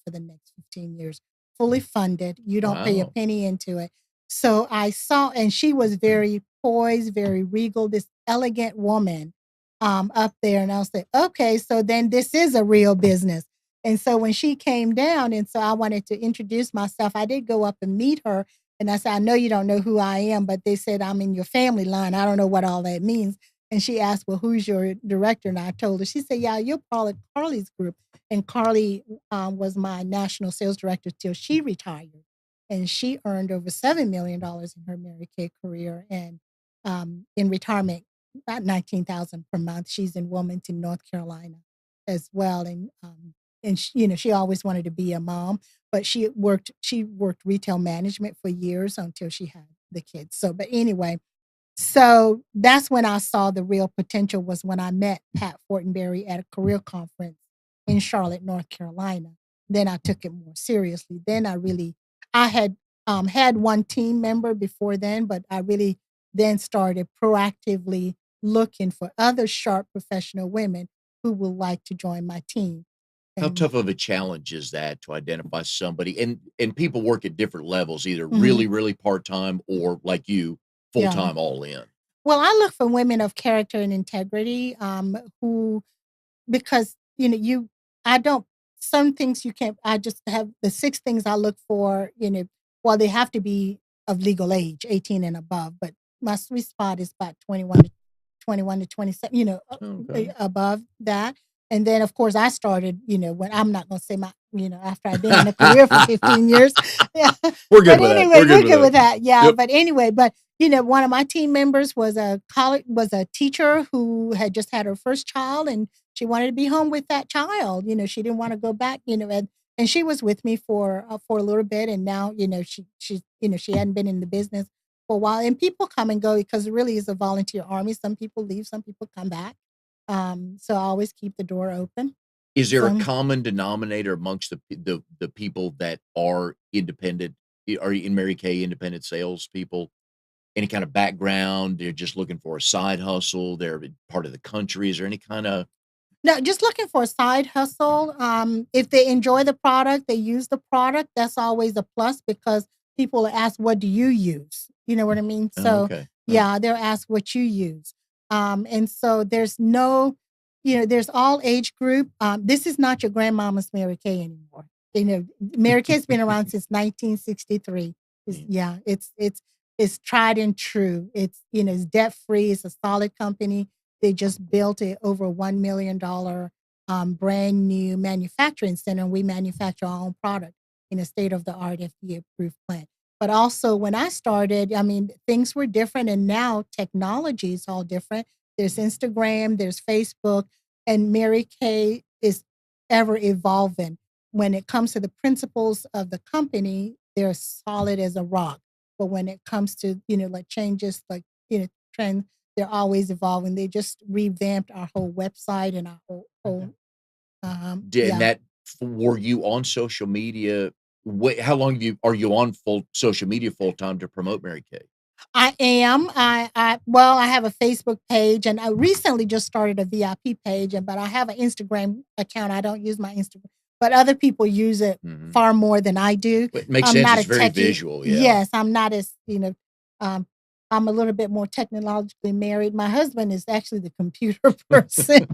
for the next 15 years. Fully funded. You don't pay a Wow. penny into it. So I saw, and she was very poised, very regal, this elegant woman up there. And I was like, okay, so then this is a real business. And so when she came down, and so I wanted to introduce myself, I did go up and meet her. And I said, I know you don't know who I am, but they said I'm in your family line. I don't know what all that means. And she asked, well, who's your director? And I told her, she said, yeah, you're part of Carly's group. And Carly was my national sales director till she retired. And she earned over $7 million in her Mary Kay career. And in retirement, about 19,000 per month. She's in Wilmington, North Carolina as well. And she, she always wanted to be a mom, but she worked retail management for years until she had the kids. So, but anyway, so that's when I saw the real potential was when I met Pat Fortenberry at a career conference in Charlotte, North Carolina. Then I took it more seriously. Then I had one team member before then, but I really then started proactively looking for other sharp professional women who would like to join my team. How And tough of a challenge is that to identify somebody? And people work at different levels, either mhm, really, really part-time or like you, yeah. full-time all in. Well, I look for women of character and integrity who because I don't some things you can't I just have the 6 things I look for, well, they have to be of legal age, 18 and above, but my sweet spot is about 21 to 27, Okay. above that. And then of course I started, when I'm not gonna say after I've been in a career for 15 years. Yeah. We're good But with that. anyway, We're good we're with good that. with that. Yeah. Yep. But anyway, one of my team members was a teacher who had just had her first child, and she wanted to be home with that child. She didn't want to go back, and she was with me for a little bit, and now, she hadn't been in the business for a while. And people come and go because it really is a volunteer army. Some people leave, some people come back. So I always keep the door open. Is there a Some common denominator amongst the people that are independent, are in Mary Kay independent salespeople? Any kind of background? They're just looking for a side hustle. They're in part of the country. Is there any kind of No, just looking for a side hustle. If they enjoy the product, they use the product, that's always a plus because people ask, "What do you use?" You know what I mean? oh, So, okay. Okay. yeah, they'll ask what you use. And so there's all age group. This is not your grandmama's Mary Kay anymore. Mary Kay's been around since 1963. Yeah. Yeah, it's tried and true. It's debt free. It's a solid company. They just built a over $1 million brand new manufacturing center, and we manufacture our own product in a state of the art FDA approved plant. But also, when I started, I mean, things were different, and now technology is all different. There's Instagram, there's Facebook, and Mary Kay is ever evolving. When it comes to the principles of the company, they're solid as a rock. But when it comes to, like changes, like, trends, they're always evolving. They just revamped our whole website and our Okay. whole And yeah. that were you on social media? How long are you on full social media full time to promote Mary Kay? I am. Well, I have a Facebook page, and I recently just started a VIP page, but I have an Instagram account. I don't use my Instagram, but other people use it Mhm. far more than I do. It makes I'm sense. not It's a very techie. visual. Yeah. Yes, I'm not as, um, I'm a little bit more technologically married. My husband is actually the computer person.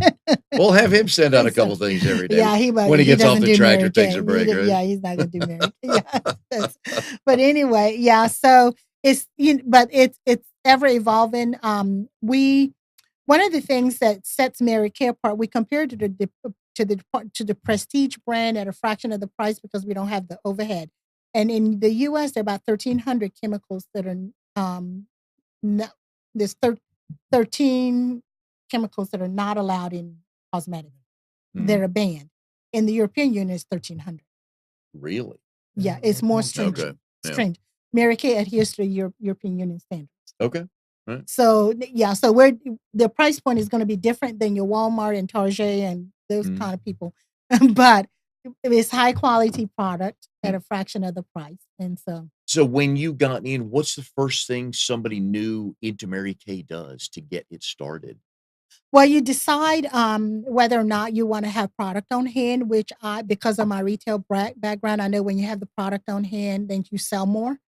We'll have him send out a And so, couple things every day yeah, when he he gets off doesn't the do tractor, Mary takes a Kay. break, right? Yeah, he's not gonna do Mary Kay. Yeah, that's, but anyway, yeah. So but it's ever evolving. We One of the things that sets Mary Kay apart, we compare to the prestige brand at a fraction of the price because we don't have the overhead. And in the U.S., there are about 1,300 chemicals that are no, there's 13 chemicals that are not allowed in cosmetics that Mhm. are banned. In the European Union, it's 1,300. Really? Yeah, it's more Okay. stringent. Yeah. Stringent. Mary Kay adheres to the European Union standards. Okay. Right. So yeah, so we're the price point is going to be different than your Walmart and Target and those Mhm. kind of people, but it's high quality product at Mm. a fraction of the price, and so So when you got in, what's the first thing somebody new into Mary Kay does to get it started? well, you decide whether or not you want to have product on hand, which because of my retail background, I know when you have the product on hand, then you sell more.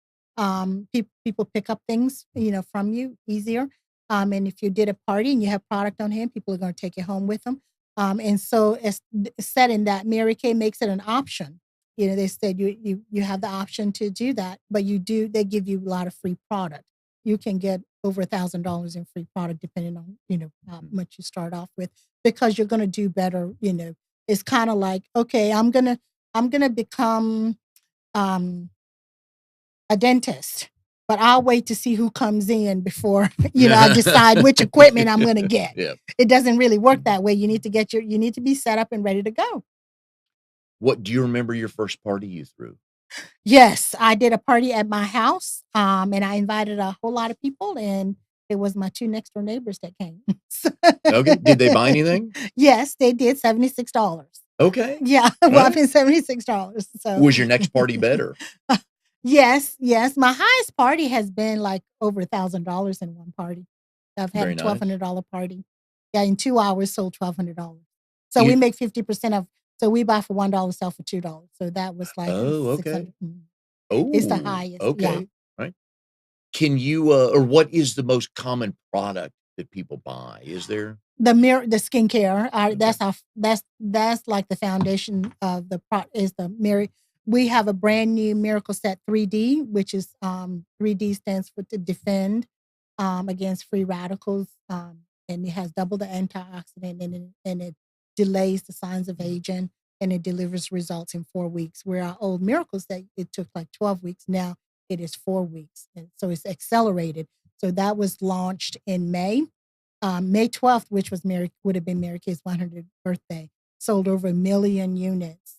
People pick up things, from you easier. And if you did a party and you have product on hand, people are going to take it home with them. And so it's said in that Mary Kay makes it an option. They said you have the option to do that, but they give you a lot of free product. You can get over $1,000 in free product depending on, how Mm. much you start off with because you're gonna do better, It's kinda like, okay, I'm gonna become, um, a dentist, but I'll wait to see who comes in before, I decide which equipment I'm gonna get. Yeah. It doesn't really work that way. You need to be set up and ready to go. What do you remember your first party you threw? Yes, I did a party at my house, and I invited a whole lot of people, and it was my 2 next door neighbors that came. So Okay. Did they buy anything? yes, they did $76. Okay. Yeah, Alright. whopping $76. So Was your next party better? yes, yes, my highest party has been, like, over $1,000 in one party. I've had a Very nice. $1,200 party. Yeah, in 2 hours, sold $1,200. So we You make 50% of so we buy for $1, sell for $2. So that was like Oh, okay. 600. It's the Oh, highest, yeah. okay. Right. Can you, or what is the most common product that people buy? Is there? The skincare, Okay. that's like the foundation of the pro is the Mary we have a brand new Miracle Set 3D, which is, 3D stands for to defend, against free radicals, and it has double the antioxidant and it delays the signs of aging, and it delivers results in 4 weeks, where our old Miracle Set, it took like 12 weeks, now it is 4 weeks, and so it's accelerated. So that was launched in May. May 12th, which was would have been Mary Kay's 100th birthday, sold over 1,000,000 units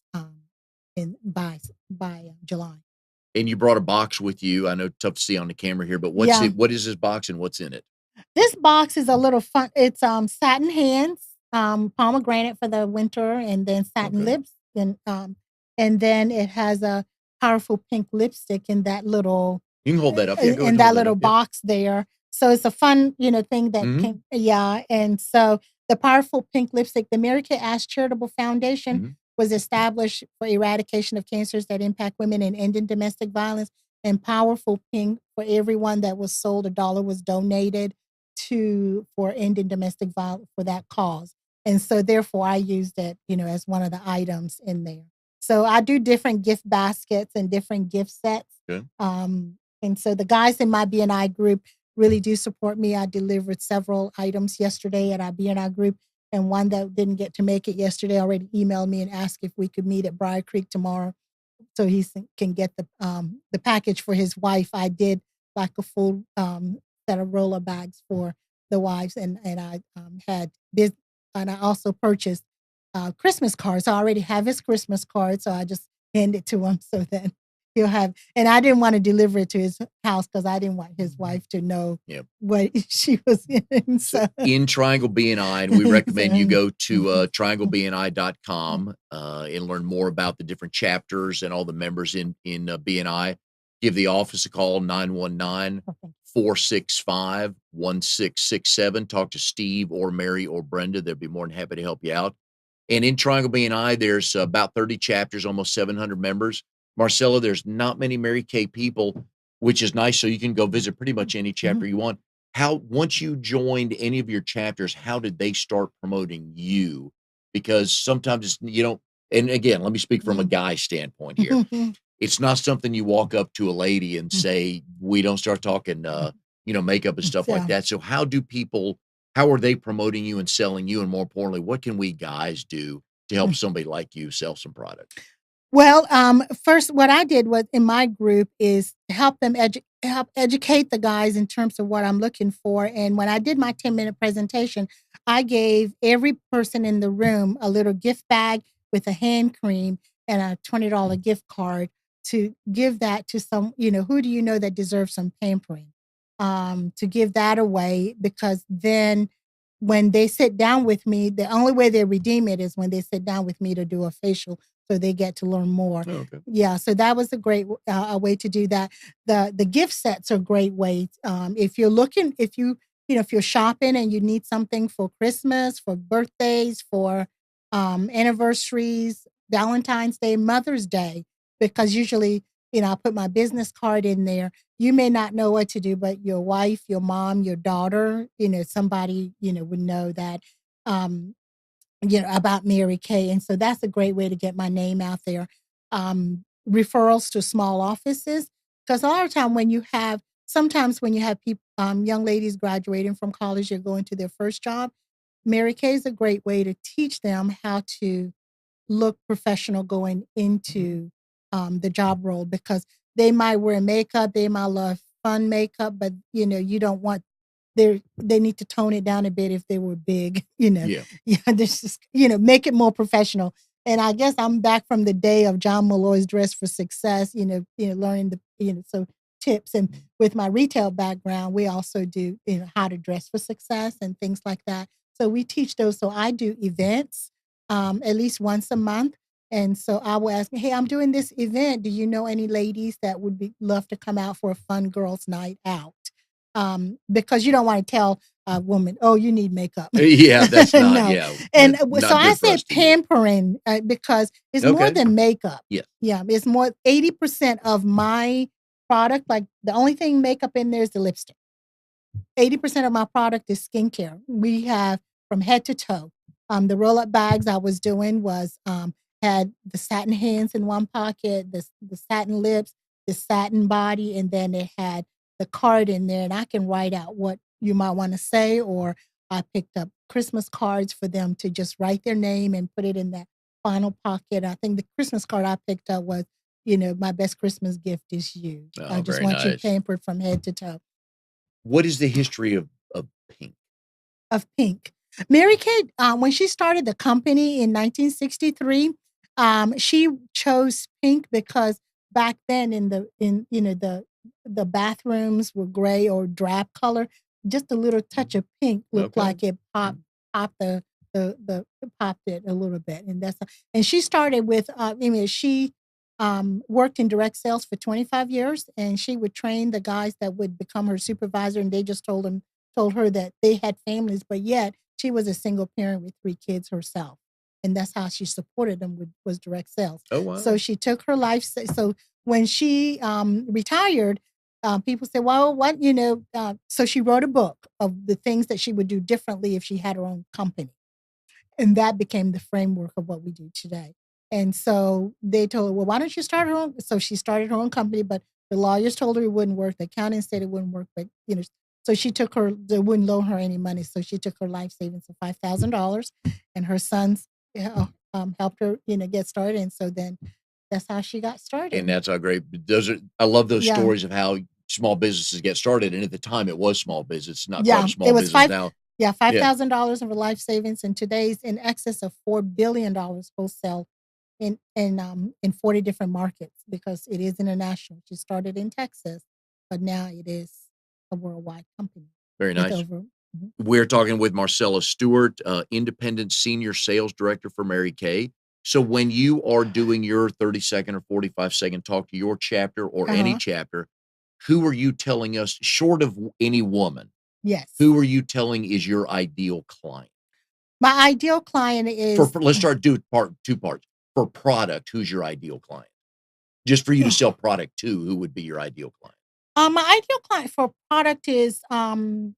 in by July. And you brought a box with you. I know tough to see on the camera here, but Yeah, what is this box and what's in it? this box is a little fun. It's satin hands, pomegranate for the winter, and then satin Okay. lips, and then it has a powerful pink lipstick You can hold that up. Yeah, go ahead in and hold that that little up. Yep. box there. So it's a fun, thing that Mhm. can, yeah. And so the powerful pink lipstick, the Mary Kay Ash Charitable Foundation Mhm. was established for eradication of cancers that impact women and ending domestic violence. And powerful pink, for everyone that was sold, $1 was donated to for ending domestic violence for that cause. And so therefore I used it, as one of the items in there. So I do different gift baskets and different gift sets. Good. And so the guys in my BNI group really do support me. I delivered several items yesterday at our BNI group, and one that didn't get to make it yesterday already emailed me and asked if we could meet at Briar Creek tomorrow so can get the package for his wife. I did like a full set of roller bags for the wives, and I had this, and I also purchased Christmas cards. I already have his Christmas card, so I just hand it to him so that he'll have. And I didn't want to deliver it to his house because I didn't want his wife to know Yep. what she was in. So So, in Triangle BNI, and we recommend you so go to trianglebni.com and learn more about the different chapters and all the members in BNI. Give the office a call, 919 465-1667. Talk to Steve or Mary or Brenda. They'd be more than happy to help you out. And in Triangle BNI, there's about 30 chapters, almost 700 members. Marcella, there's not many Mary Kay people, which is nice. So you can go visit pretty much any chapter you want. How, once you joined any of your chapters, how did they start promoting you? Because sometimes you don't, and again, let me speak from a guy standpoint here. It's not something you walk up to a lady and say, we don't start talking, makeup and stuff like that. So how are they promoting you and selling you? And more importantly, what can we guys do to help somebody like you sell some product? Well, first, what I did was in my group is help them help educate the guys in terms of what I'm looking for. And when I did my 10-minute presentation, I gave every person in the room a little gift bag with a hand cream and a $20 gift card to give that to some, who do you know that deserves some pampering? To give that away, because then when they sit down with me, the only way they redeem it is when they sit down with me to do a facial, so they get to learn more. Oh, okay. Yeah, so that was a great way to do that. The gift sets are great ways. If you're looking, if you're shopping and you need something for Christmas, for birthdays, for anniversaries, Valentine's Day, Mother's Day, because usually, I put my business card in there. You may not know what to do, but your wife, your mom, your daughter, somebody, would know that. Um, about Mary Kay. And so that's a great way to get my name out there. Referrals to small offices. Because a lot of time sometimes when you have people, young ladies graduating from college, you're going to their first job. Mary Kay is a great way to teach them how to look professional going into the job role, because they might wear makeup, they might love fun makeup, but you don't want they need to tone it down a bit if they were big, Yeah. Yeah, this just, make it more professional. And I guess I'm back from the day of John Malloy's Dress for Success, learning so tips. And with my retail background, we also do, how to dress for success and things like that. So we teach those. So I do events at least once a month. And so I will ask, hey, I'm doing this event. Do you know any ladies that would love to come out for a fun girls' night out? Because you don't want to tell a woman, oh, you need makeup. Yeah, that's not, No. And so not I good for say us to use. pampering because it's more Okay. than makeup. Yes. Yeah, it's more 80% of my product. Like the only thing makeup in there is the lipstick. 80% of my product is skincare. We have from head to toe. The roll-up bags I was doing had the satin hands in one pocket, the satin lips, the satin body, and then it had the card in there, and I can write out what you might want to say, or I picked up Christmas cards for them to just write their name and put it in that final pocket. I think the Christmas card I picked up was, my best Christmas gift is you. I Oh, just very want you nice. pampered from head to toe. What is the history of pink? Of pink. Mary Kay, when she started the company in 1963, she chose pink because back then the bathrooms were gray or drab color. Just a little touch of pink looked Okay. like it popped popped it a little bit, and and she started with. She worked in direct sales for 25 years, and she would train the guys that would become her supervisor, and they just told her that they had families, but yet she was a single parent with 3 kids herself. And that's how she supported them was direct sales. Oh, wow. So she took her life. So when she retired, people said, well, what, so she wrote a book of the things that she would do differently if she had her own company. And that became the framework of what we do today. And so they told her, well, why don't you start her own? So she started her own company, but the lawyers told her it wouldn't work. The accountant said it wouldn't work, but so they wouldn't loan her any money. So she took her life savings of $5,000, and her sons helped her, get started. And so then that's how she got started. And that's how great. I love those stories of how small businesses get started. And at the time, it was small business, not quite a small business now. Yeah, $5,000 of life savings, and today's in excess of $4 billion wholesale in 40 different markets, because it is international. She started in Texas, but now it is a worldwide company. Very nice. We're talking with Marcella Stewart, Independent Senior Sales Director for Mary Kay. So when you are doing your 30-second or 45-second talk to your chapter or any chapter, who are you telling us, short of any woman, Yes. who are you telling is your ideal client? My ideal client is Let's start two parts. For product, who's your ideal client? Just for you to sell product to, who would be your ideal client? My ideal client for product is men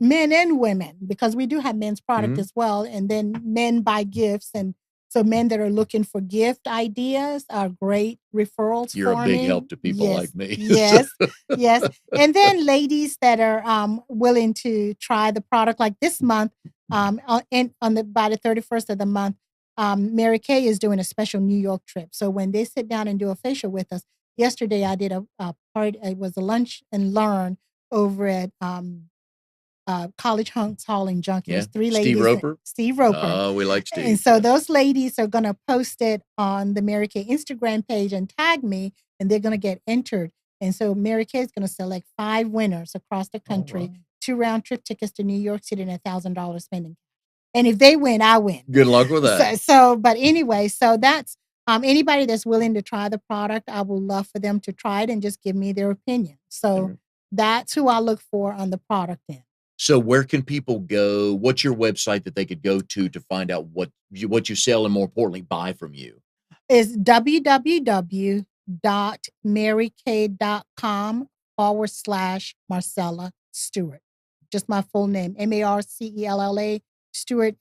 and women, because we do have men's product as well. And then men buy gifts. And so men that are looking for gift ideas are great referrals You're a for big me. help to people Yes. like me. Yes. Yes. And then ladies that are willing to try the product, like this month, by the 31st of the month, Mary Kay is doing a special New York trip. So when they sit down and do a facial with us, yesterday I did a part. It was a lunch and learn over at College Hunks Hall in Junkie. Yeah. There's 3 Steve ladies. Roper? Steve Roper. Oh, we like Steve. And so those ladies are going to post it on the Mary Kay Instagram page and tag me, and they're going to get entered. And so Mary Kay is going to select 5 winners across the country, 2 round trip tickets to New York City, and $1,000 spending. And if they win, I win. Good luck with that. But anyway, so that's anybody that's willing to try the product, I would love for them to try it and just give me their opinion. So that's who I look for on the product end. So where can people go? What's your website that they could go to find out what you sell and, more importantly, buy from you? Is www.marykay.com/Marcella Stewart. Just my full name, Marcella Stewart, Stewart.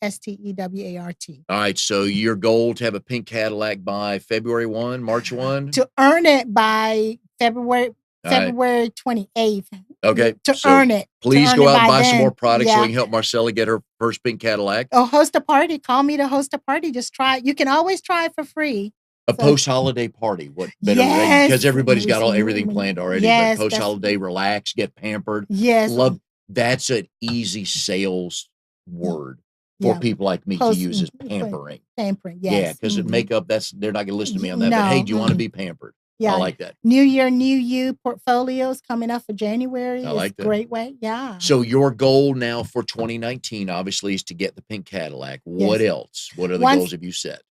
All right. So your goal to have a pink Cadillac by February 1, March 1? To earn it by February 28th. Okay. To earn it. Please go out and buy some more products so Yeah. we can help Marcella get her first pink Cadillac. Oh, host a party. Call me to host a party. Just try it. You can always try it for free. A post-holiday party. What better? Yes. Because everybody's got everything planned already. Yes, But post-holiday, relax, get pampered. Yes. That's an easy sales word for people like me to use, is pampering. Pampering, yes. Yeah, because makeup, they're not going to listen to me on that. No. But hey, do you want to be pampered? Yeah. I like that. New Year, New You portfolios coming up for January. I like that. Great way. Yeah. So your goal now for 2019, obviously, is to get the pink Cadillac. What else? What other goals have you set?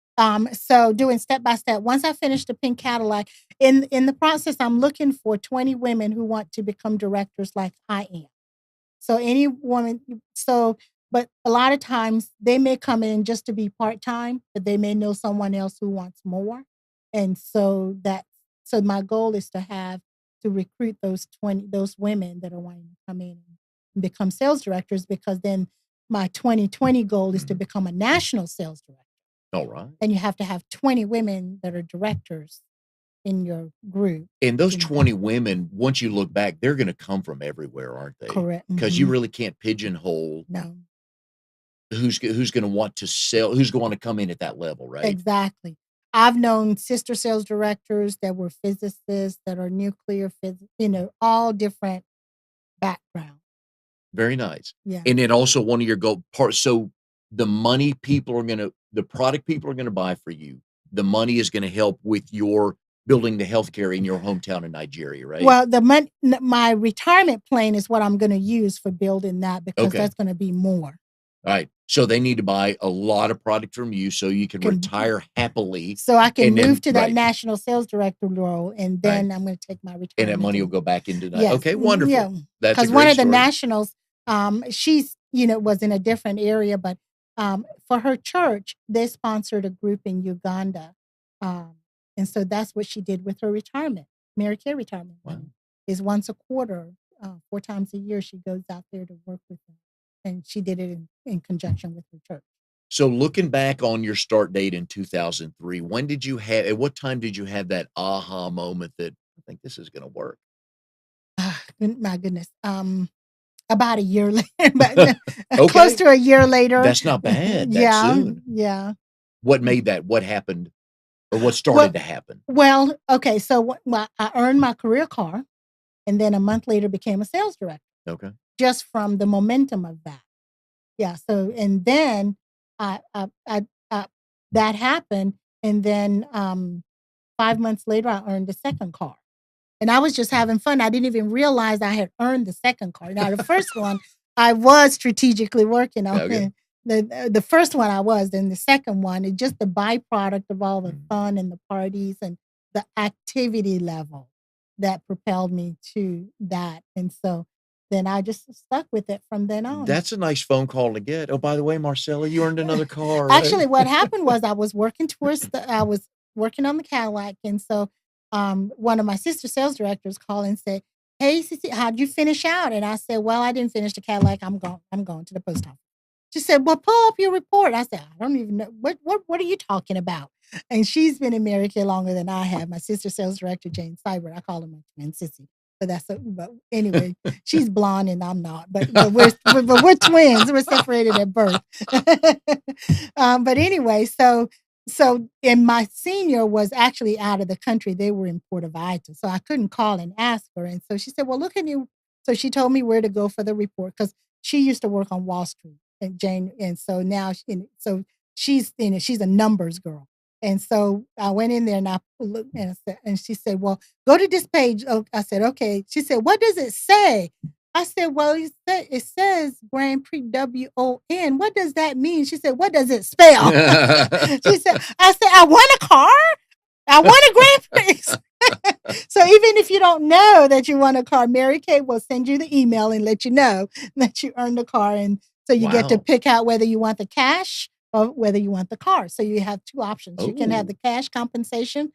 So doing step by step. Once I finish the pink Cadillac, in the process, I'm looking for 20 women who want to become directors like I am. So any woman, but a lot of times they may come in just to be part-time, but they may know someone else who wants more. And so my goal is to recruit those women that are wanting to come in and become sales directors, because then my 2020 goal is to become a national sales director. All right. And you have to have 20 women that are directors in your group. And those 20 women, once you look back, they're going to come from everywhere, aren't they? Correct. Because you really can't pigeonhole who's going to want to sell, who's going to come in at that level, right? Exactly. I've known sister sales directors that were physicists, that are nuclear physicists, all different backgrounds. Very nice. Yeah. And then also one of your goal parts. So the product people are going to buy for you. The money is going to help with your building the healthcare in your hometown in Nigeria, right? Well, my retirement plan is what I'm going to use for building that, because that's going to be more. All right. So they need to buy a lot of product from you so you can retire happily. So I can move to that national sales director role, and then I'm going to take my retirement. And that money will go back into that. Yes. Okay, wonderful. Yeah. That's because one of the nationals, she's was in a different area, but for her church, they sponsored a group in Uganda, and so that's what she did with her retirement. Mary Kay retirement is once a quarter, 4 times a year. She goes out there to work with them. And she did it in conjunction with her church. So looking back on your start date in 2003, at what time did you have that aha moment that I think this is going to work? My goodness. About a year later, close to a year later. That's not bad. That soon. Yeah. What made that? What happened? Or what started to happen? Well, okay. So I earned my career car, and then a month later became a sales director. Okay. Just from the momentum of that. Yeah. So, and then that happened. And then 5 months later, I earned the second car. And I was just having fun. I didn't even realize I had earned the second car. Now, the first one, I was strategically working on. Okay. The first one I was, and the second one, it's just the byproduct of all the fun and the parties and the activity level that propelled me to that. And so then I just stuck with it from then on. That's a nice phone call to get. Oh, by the way, Marcella, you earned another car, right? Actually, what happened was I was working on the Cadillac, and so one of my sister sales directors called and said, "Hey, Cece, how'd you finish out?" And I said, "Well, I didn't finish the Cadillac. I'm going to the post office." She said, "Well, pull up your report." I said, "I don't even know what are you talking about?" And she's been in Mary Kay longer than I have. My sister sales director, Jane Seibert. I call her my twin sissy. But anyway, she's blonde and I'm not. But we're twins. We're separated at birth. But anyway, so and my senior was actually out of the country. They were in Puerto Vallarta, so I couldn't call and ask her. And so she said, "Well, look at you." So she told me where to go for the report because she used to work on Wall Street, and Jane, and so now, so she's she's a numbers girl. And so I went in there and I looked and she said, "Well, go to this page." Oh, I said, "Okay." She said, "What does it say?" I said, "Well, it says Grand Prix WON. What does that mean?" She said, "What does it spell?" I said, "I want a car. I want a Grand Prix." So even if you don't know that you want a car, Mary Kay will send you the email and let you know that you earned a car. And so you get to pick out whether you want the cash or whether you want the car. So you have two options. You can have the cash compensation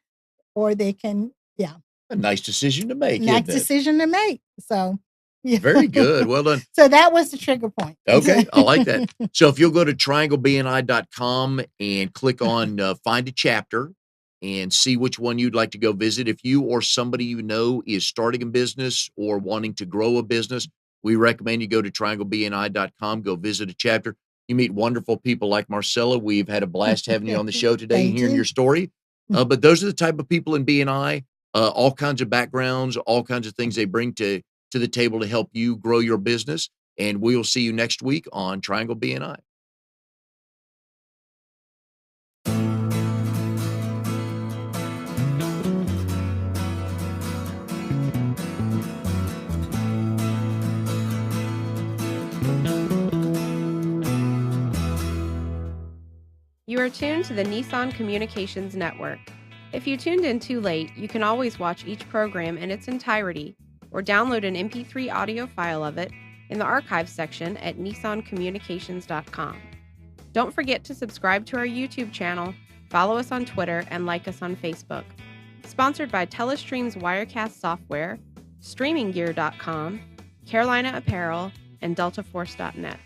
or they can, yeah. A nice decision to make, Nice isn't it? decision to make. So, yeah. Very good. Well done. So that was the trigger point. Okay, I like that. So if you'll go to trianglebni.com and click on find a chapter and see which one you'd like to go visit. If you or somebody you know is starting a business or wanting to grow a business, we recommend you go to trianglebni.com, go visit a chapter. You meet wonderful people like Marcella. We've had a blast having you on the show today and hearing your story. But those are the type of people in BNI, all kinds of backgrounds, all kinds of things they bring to the table to help you grow your business. And we will see you next week on Triangle BNI. You are tuned to the Nissan Communications Network. If you tuned in too late, you can always watch each program in its entirety or download an MP3 audio file of it in the archives section at nissancommunications.com. Don't forget to subscribe to our YouTube channel, follow us on Twitter, and like us on Facebook. Sponsored by Telestream's Wirecast software, StreamingGear.com, Carolina Apparel, and DeltaForce.net.